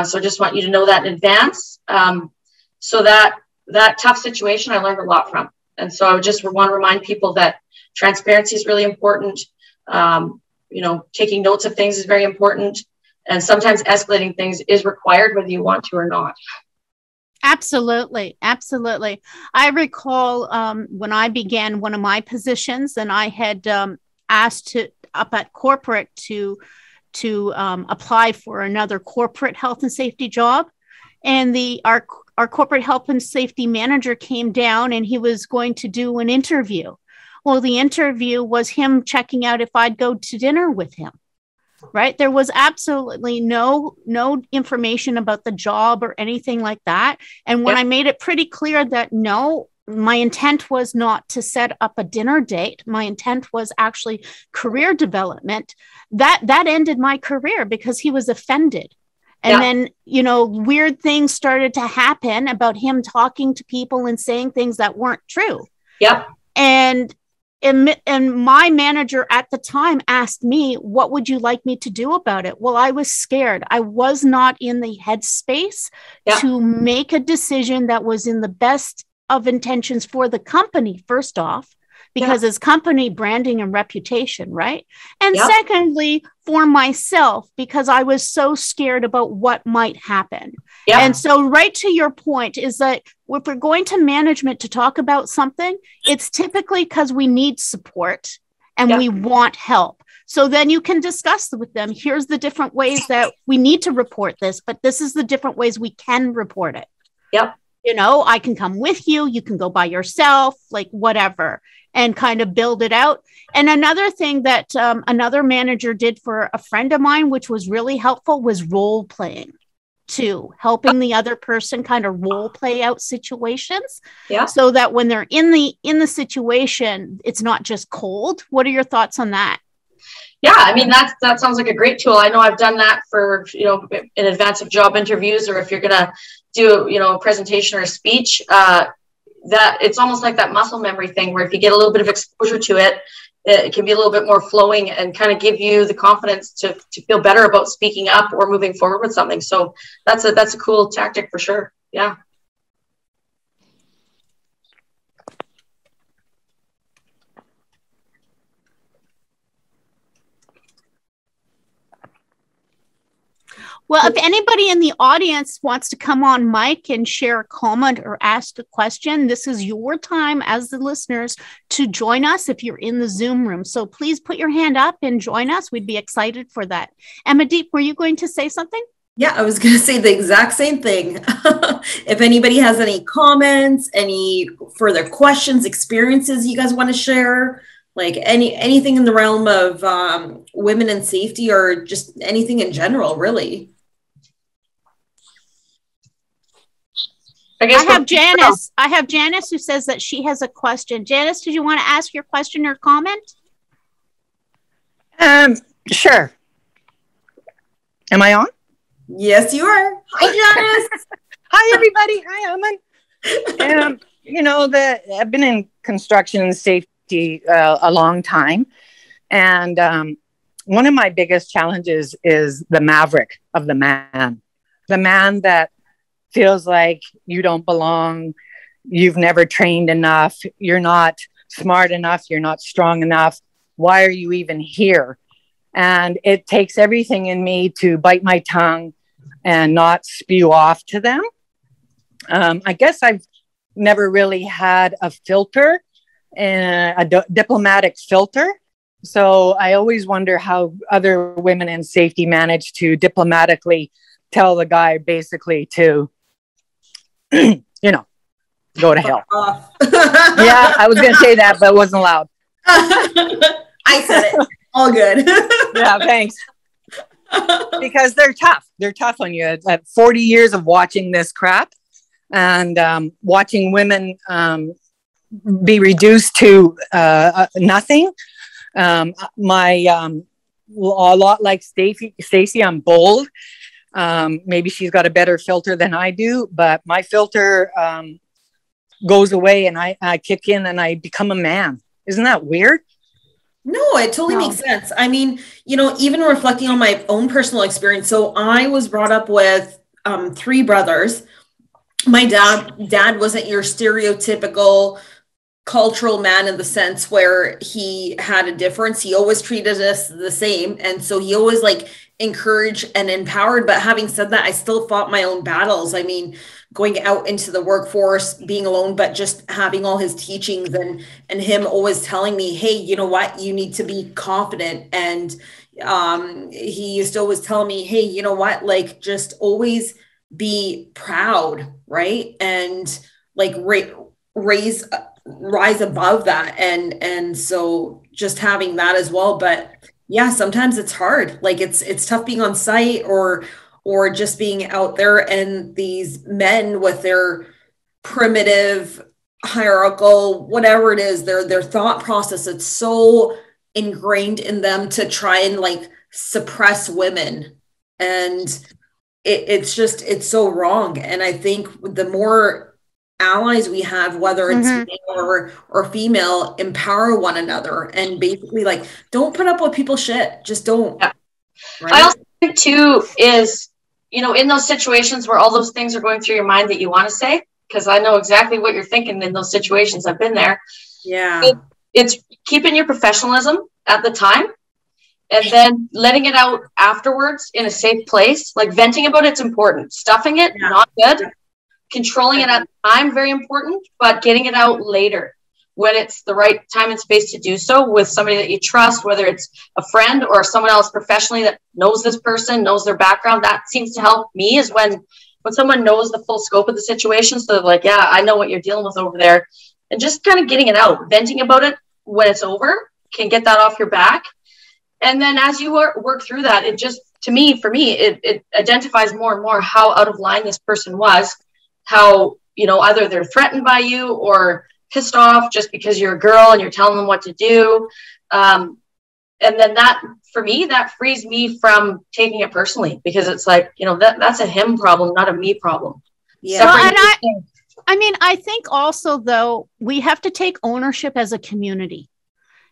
So I just want you to know that in advance. So that tough situation, I learned a lot from. And so I would just want to remind people that transparency is really important. Taking notes of things is very important. And sometimes escalating things is required, whether you want to or not. Absolutely. Absolutely. I recall when I began one of my positions, and I had asked up at corporate to apply for another corporate health and safety job. And our corporate health and safety manager came down, and he was going to do an interview. Well, the interview was him checking out if I'd go to dinner with him. Right. There was absolutely no information about the job or anything like that. And when I made it pretty clear that no, my intent was not to set up a dinner date, my intent was actually career development, that ended my career because he was offended. And then, weird things started to happen about him talking to people and saying things that weren't true. Yep. And And my manager at the time asked me, what would you like me to do about it? Well, I was scared. I was not in the headspace to make a decision that was in the best of intentions for the company, first off, because it's company branding and reputation, right? And secondly, for myself, because I was so scared about what might happen. And so right to your point is that if we're going to management to talk about something, it's typically because we need support and we want help. So then you can discuss with them, here's the different ways that we need to report this, but this is the different ways we can report it. You know, I can come with you, you can go by yourself, like whatever, and kind of build it out. And another thing that another manager did for a friend of mine, which was really helpful, was role playing too, helping the other person kind of role play out situations so that when they're in the situation, it's not just cold. What are your thoughts on that? Yeah, I mean, that sounds like a great tool. I know I've done that for, you know, in advance of job interviews, or if you're going to do, you know, a presentation or a speech, that it's almost like that muscle memory thing where if you get a little bit of exposure to it, it can be a little bit more flowing and kind of give you the confidence to feel better about speaking up or moving forward with something. So that's a cool tactic for sure. Yeah. Well, if anybody in the audience wants to come on mic and share a comment or ask a question, this is your time as the listeners to join us if you're in the Zoom room. So please put your hand up and join us. We'd be excited for that. Amandeep, were you going to say something? Yeah, I was going to say the exact same thing. If anybody has any comments, any further questions, experiences you guys want to share, like anything in the realm of women and safety, or just anything in general, really. I have Janice. I have Janice who says that she has a question. Janice, did you want to ask your question or comment? Sure. Am I on? Yes, you are. Hi, Janice. Hi, everybody. Hi, Aman. You know, I've been in construction and safety a long time. And one of my biggest challenges is the maverick of the man that feels like you don't belong, you've never trained enough, you're not smart enough, you're not strong enough, why are you even here? And it takes everything in me to bite my tongue and not spew off to them. I guess I've never really had a filter, diplomatic filter. So I always wonder how other women in safety manage to diplomatically tell the guy basically to, you know, go to hell. Yeah, I was going to say that, but it wasn't allowed. I said it. All good. Yeah, thanks. Because they're tough. They're tough on you. At 40 years of watching this crap and watching women be reduced to nothing. A lot like Stacey, I'm bold. Maybe she's got a better filter than I do, but my filter goes away and I kick in and I become a man. Isn't that weird? No, it totally makes sense. I mean, you know, even reflecting on my own personal experience. So I was brought up with 3 brothers. My dad wasn't your stereotypical cultural man in the sense where he had a difference. He always treated us the same. And so he always like encouraged and empowered. But having said that, I still fought my own battles. I mean, going out into the workforce, being alone, but just having all his teachings and him always telling me, hey, you know what, you need to be confident. And he used to always tell me, hey, you know what, like just always be proud, right? And like rise above that. And so just having that as well. But yeah, sometimes it's hard. Like it's tough being on site or just being out there, and these men with their primitive hierarchical, whatever it is, their thought process, it's so ingrained in them to try and like suppress women. And it's so wrong. And I think the more allies we have, whether it's male or female, empower one another, and basically like, don't put up with people's shit. Just don't. Yeah. Right? I also think too is, you know, in those situations where all those things are going through your mind that you want to say, because I know exactly what you're thinking in those situations. I've been there. Yeah. It's keeping your professionalism at the time and then letting it out afterwards in a safe place. Like venting about it's important. Stuffing it, not good. Controlling it at the time, very important, but getting it out later when it's the right time and space to do so with somebody that you trust, whether it's a friend or someone else professionally that knows this person, knows their background. That seems to help me is when someone knows the full scope of the situation. So they're like, yeah, I know what you're dealing with over there. And just kind of getting it out, venting about it when it's over, can get that off your back. And then as you work through that, it just, for me, it identifies more and more how out of line this person was, how, you know, either they're threatened by you or pissed off just because you're a girl and you're telling them what to do. And then that, for me, that frees me from taking it personally, because it's like, you know, that's a him problem, not a me problem. Yeah. Well, and I mean, I think also, though, we have to take ownership as a community.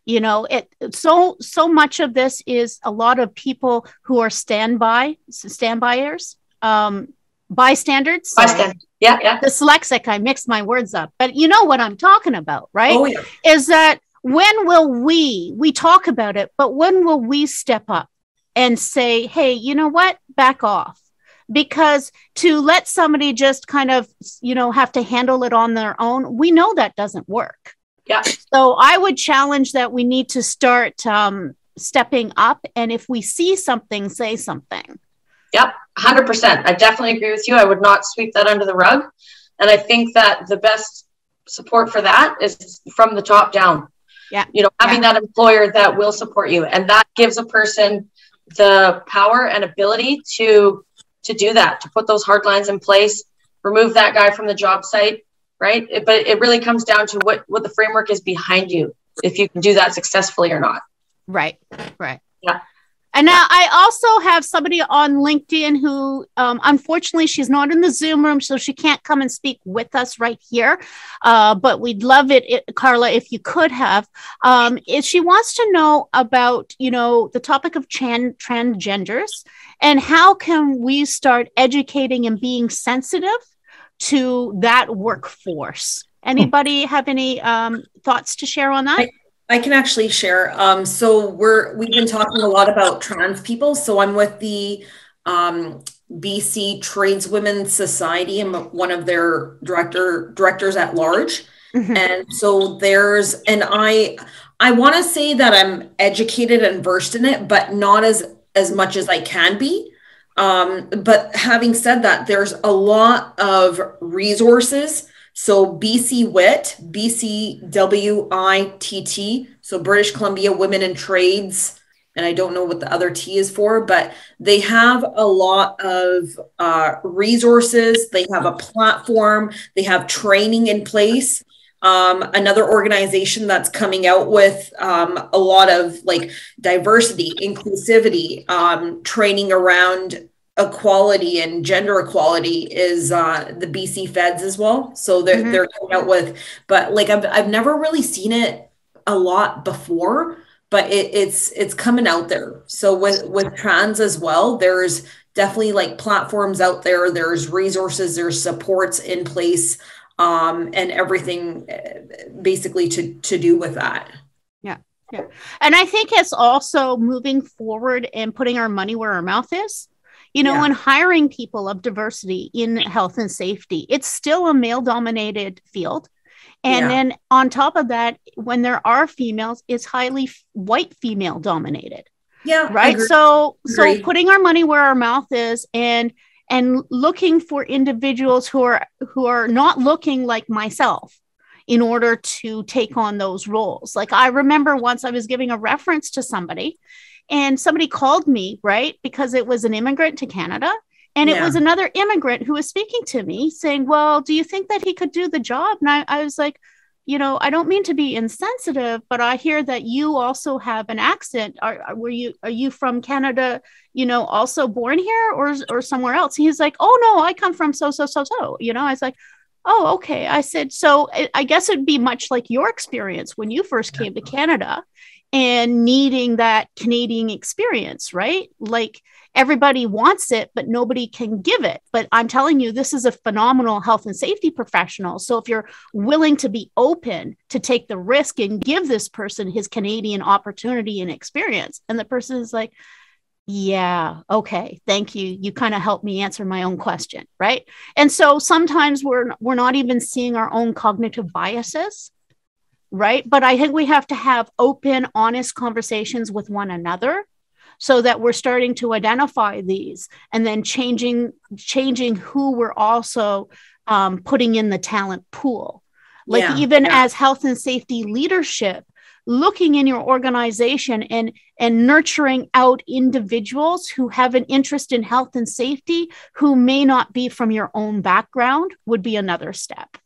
You know, so much of this is a lot of people who are standbyers, bystanders. Yeah. Dyslexic, I mixed my words up, but you know what I'm talking about, right? Oh, yeah. Is that when will we talk about it, but when will we step up and say, hey, you know what, back off? Because to let somebody just kind of, you know, have to handle it on their own, we know that doesn't work. Yeah. So I would challenge that we need to start stepping up. And if we see something, say something. Yep, 100%. I definitely agree with you. I would not sweep that under the rug. And I think that the best support for that is from the top down. Yeah. You know, having that employer that will support you. And that gives a person the power and ability to do that, to put those hard lines in place, remove that guy from the job site, right? But it really comes down to what the framework is behind you, if you can do that successfully or not. Right. Yeah. And now I also have somebody on LinkedIn who, unfortunately, she's not in the Zoom room, so she can't come and speak with us right here. But we'd love it, Carla, if you could have. If she wants to know about, you know, the topic of transgenders and how can we start educating and being sensitive to that workforce. Anybody have any thoughts to share on that? I can actually share. So we've been talking a lot about trans people. So I'm with the BC Tradeswomen Society. I'm one of their directors at large. Mm-hmm. And so I want to say that I'm educated and versed in it, but not as much as I can be. But having said that, there's a lot of resources. So BC WIT, BCWITT, so British Columbia Women in Trades, and I don't know what the other T is for, but they have a lot of resources. They have a platform. They have training in place. Another organization that's coming out with a lot of like diversity, inclusivity, training around equality and gender equality is the BC Feds as well. So they're coming out with, but like I've never really seen it a lot before, but it's coming out there. So with trans as well, there's definitely like platforms out there. There's resources, there's supports in place, and everything basically to do with that. Yeah. And I think it's also moving forward and putting our money where our mouth is. You know, when hiring people of diversity in health and safety, it's still a male-dominated field. And then on top of that, when there are females, it's highly white female-dominated. Yeah. Right. So putting our money where our mouth is and looking for individuals who are not looking like myself in order to take on those roles. Like I remember once I was giving a reference to somebody, and somebody called me, right, because it was an immigrant to Canada. And it was another immigrant who was speaking to me saying, well, do you think that he could do the job? And I was like, you know, I don't mean to be insensitive, but I hear that you also have an accent. Are you from Canada, you know, also born here or somewhere else? He's like, oh, no, I come from so. You know, I was like, oh, okay. I said, so I guess it'd be much like your experience when you first came to Canada and needing that Canadian experience, right? Like everybody wants it, but nobody can give it. But I'm telling you, this is a phenomenal health and safety professional. So if you're willing to be open to take the risk and give this person his Canadian opportunity and experience, and the person is like, yeah, okay, thank you. You kind of helped me answer my own question, right? And so sometimes we're not even seeing our own cognitive biases, right? But I think we have to have open, honest conversations with one another so that we're starting to identify these and then changing who we're also putting in the talent pool. Like as health and safety leadership, looking in your organization and nurturing out individuals who have an interest in health and safety who may not be from your own background would be another step.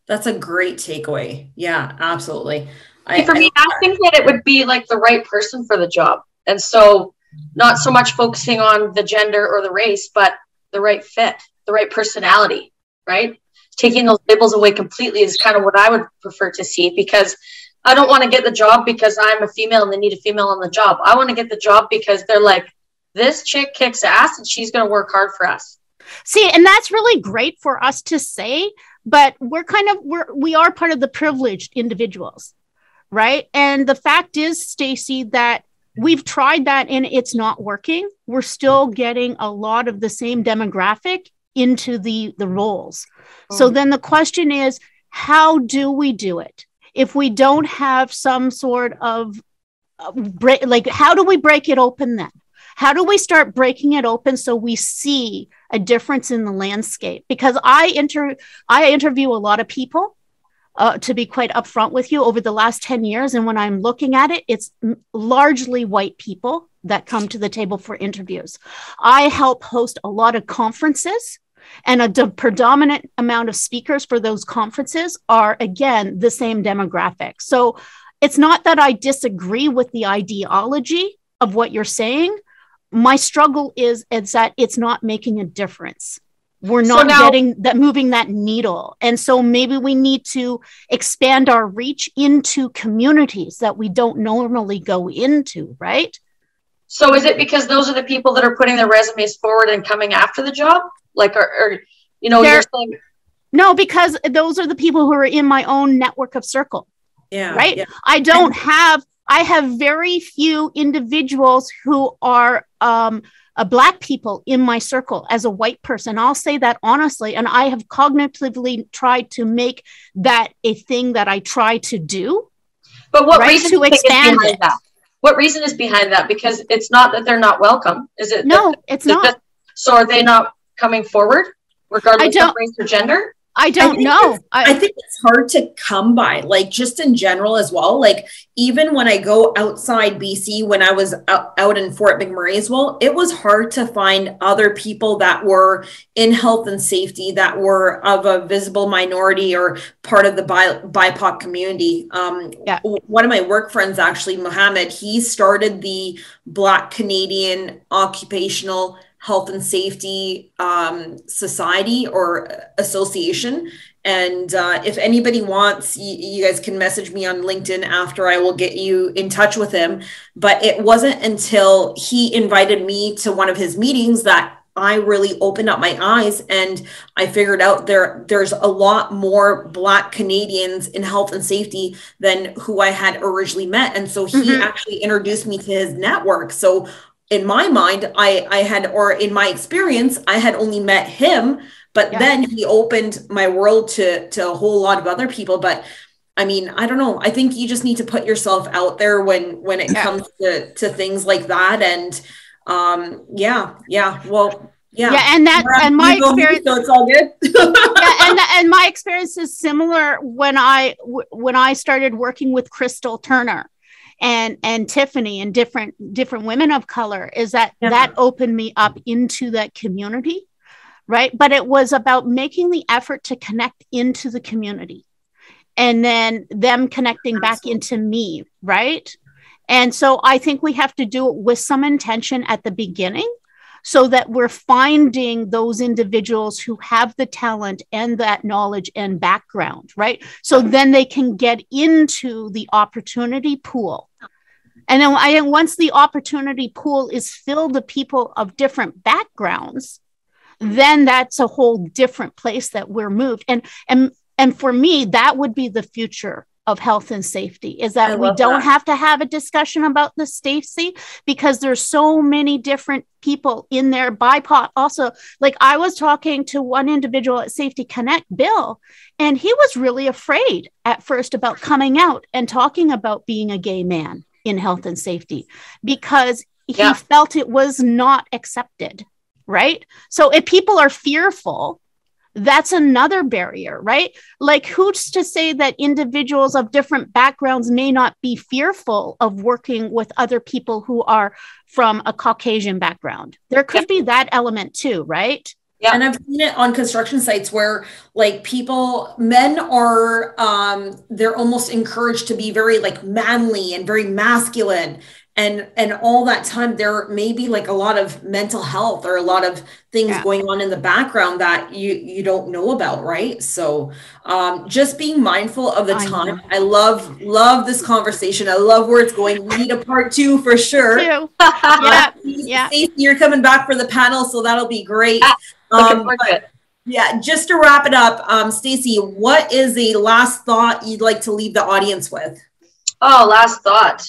That's a great takeaway. Yeah, absolutely. For me, I think that it would be like the right person for the job. And so not so much focusing on the gender or the race, but the right fit, the right personality, right? Taking those labels away completely is kind of what I would prefer to see, because I don't want to get the job because I'm a female and they need a female on the job. I want to get the job because they're like, this chick kicks ass and she's going to work hard for us. See, and that's really great for us to say, but we are part of the privileged individuals, right? And the fact is, Stacey, that we've tried that and it's not working. We're still getting a lot of the same demographic into the roles. So then the question is, how do we do it? If we don't have some sort of how do we break it open then? How do we start breaking it open so we see a difference in the landscape? Because I interview a lot of people, to be quite upfront with you, over the last 10 years. And when I'm looking at it, it's largely white people that come to the table for interviews. I help host a lot of conferences, and a predominant amount of speakers for those conferences are, again, the same demographic. So it's not that I disagree with the ideology of what you're saying. My struggle is that it's not making a difference. We're not moving that needle. And so maybe we need to expand our reach into communities that we don't normally go into, right? So is it because those are the people that are putting their resumes forward and coming after the job? Like, or you're saying... No, because those are the people who are in my own network of circle. Yeah. Right. Yeah. I have very few individuals who are Black people in my circle as a white person. I'll say that honestly. And I have cognitively tried to make that a thing that I try to do. But what reason to expand it? That? What reason is behind that? Because it's not that they're not welcome. Is it? No, it's not. So are they not coming forward regardless of race or gender? I don't know. I think it's hard to come by, like, just in general as well. Like, even when I go outside BC, when I was out in Fort McMurray as well, it was hard to find other people that were in health and safety, that were of a visible minority or part of the BIPOC community. One of my work friends, actually, Mohammed, he started the Black Canadian Occupational Health and Safety Society or Association. And if anybody wants, you guys can message me on LinkedIn after. I will get you in touch with him. But it wasn't until he invited me to one of his meetings that I really opened up my eyes, and I figured out there's a lot more Black Canadians in health and safety than who I had originally met. And so he actually introduced me to his network. So in my mind, in my experience, I had only met him, but then he opened my world to a whole lot of other people. But I mean, I don't know. I think you just need to put yourself out there when it comes to things like that. And and my experience, so it's all good. and my experience is similar when I started working with Crystal Turner and Tiffany and different women of color, is that opened me up into that community, right? But it was about making the effort to connect into the community and then them connecting back into me, right? And so I think we have to do it with some intention at the beginning so that we're finding those individuals who have the talent and that knowledge and background, right? So then they can get into the opportunity pool. And then once the opportunity pool is filled with people of different backgrounds, then that's a whole different place that we're moved. And for me, that would be the future of health and safety, is that we don't have to have a discussion about this, Stacey, because there's so many different people in there. BIPOC also, like I was talking to one individual at Safety Connect, Bill, and he was really afraid at first about coming out and talking about being a gay man in health and safety because he felt it was not accepted, right? So if people are fearful, that's another barrier, right? Like, who's to say that individuals of different backgrounds may not be fearful of working with other people who are from a Caucasian background? There could be that element too, right? Yeah. And I've seen it on construction sites where like men are, they're almost encouraged to be very like manly and very masculine. And all that time, there may be like a lot of mental health or a lot of things going on in the background that you don't know about, right? So just being mindful of the time. I love this conversation. I love where it's going. We need a part 2 for sure. Stacey, you're coming back for the panel, so that'll be great. Just to wrap it up, Stacey, what is the last thought you'd like to leave the audience with? Oh, last thought.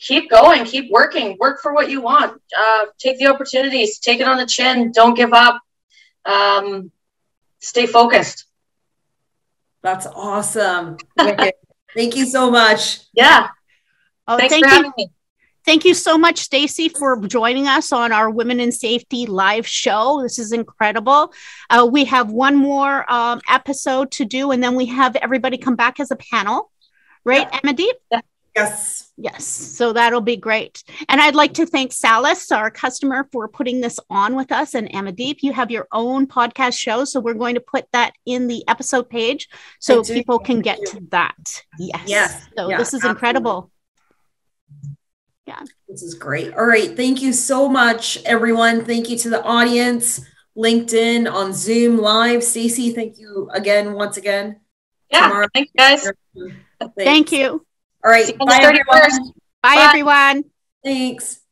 Keep going, keep working, work for what you want. Take the opportunities, take it on the chin, don't give up. Stay focused. That's awesome. Thank you so much. Yeah. Thanks for having me. Thank you so much, Stacey, for joining us on our Women in Safety live show. This is incredible. We have one more episode to do, and then we have everybody come back as a panel, right, Amandeep? Yes. So that'll be great. And I'd like to thank Salis, our customer, for putting this on with us. And Amandeep, you have your own podcast show. So we're going to put that in the episode page so people can get to that. Yes. So this is incredible. Yeah. This is great. All right. Thank you so much, everyone. Thank you to the audience, LinkedIn, on Zoom Live. Stacey, thank you again, once again. Yeah. Tamara, thanks, guys. Thank you. All right. Bye, everyone. Bye, everyone. Thanks.